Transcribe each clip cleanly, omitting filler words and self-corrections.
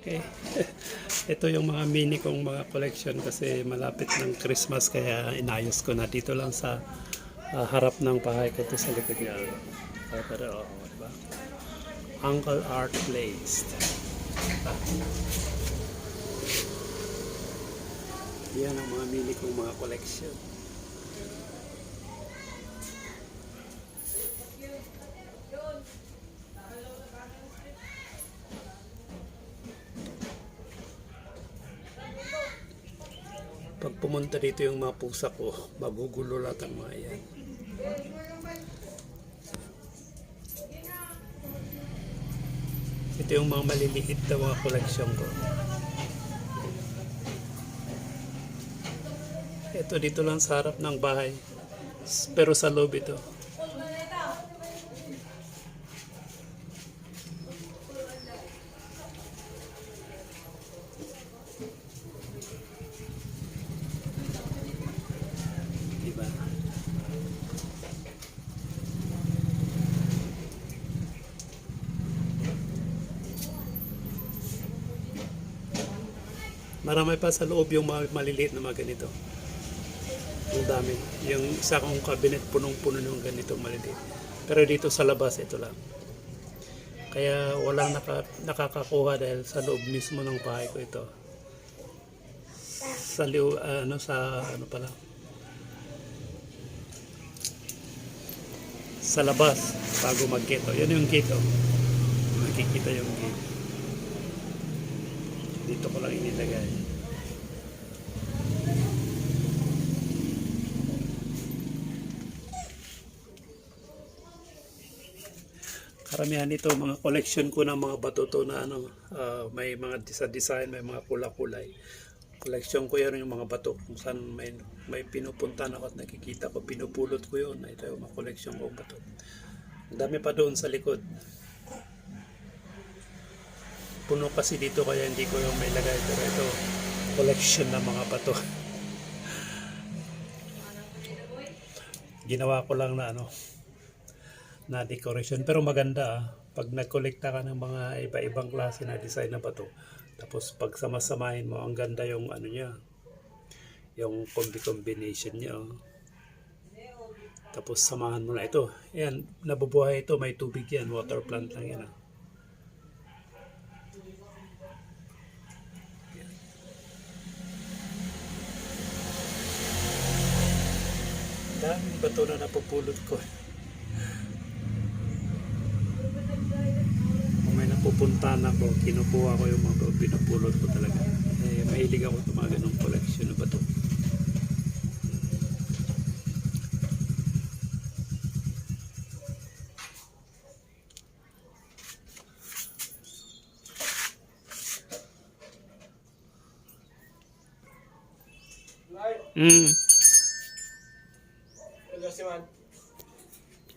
Okay. Ito yung mga mini kong mga collection kasi malapit ng Christmas kaya inayos ko na dito lang sa harap ng bahay ko to sa likod niya. Pero, diba? Uncle Art Place. Yan ang mga mini kong mga collection. Pag pumunta dito yung mga pusa ko, magugulo lahat ang mga yan. Ito yung mga maliliit na mga collection ko. Ito dito lang sa harap ng bahay. Pero sa loob ito. Diba? Marami pa sa loob yung mga maliliit na mga ganito. Ang dami. Yung isa kong cabinet punong-puno ng ganito maliliit. Pero dito sa labas, ito lang. Kaya walang nakakakuha dahil sa loob mismo ng bahay ko ito. Sa ano pala? Sa labas, bago mag-gate. Yan yung gate. Makikita yung gate. Dito ko lang inilagay. Karamihan ito, mga collection ko ng mga bato to na may mga design, may mga kulay-kulay. Collection ko yan yung mga bato kung saan may pinupunta ako at nakikita ko, pinupulot ko yun. Ito yung mga collection ko bato. Ang dami pa doon sa likod. Puno kasi dito kaya hindi ko yung may lagay. Pero ito, collection ng mga bato. Ginawa ko lang na decoration. Pero maganda pag nagkolekta ka ng mga iba-ibang klase na design na bato. Tapos pag samasamahin mo, ang ganda yung niya. Yung combination niya. Tapos samahan mo na ito. Ayan, nabubuhay ito. May tubig yan. Water plant lang yan. Daming bato na napupulot ko. Kung may napupuntahan ako, kinukuha ko yung mga pinupulot ko talaga. Mahilig ako sa mga ganong collection na bato.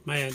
Mayan.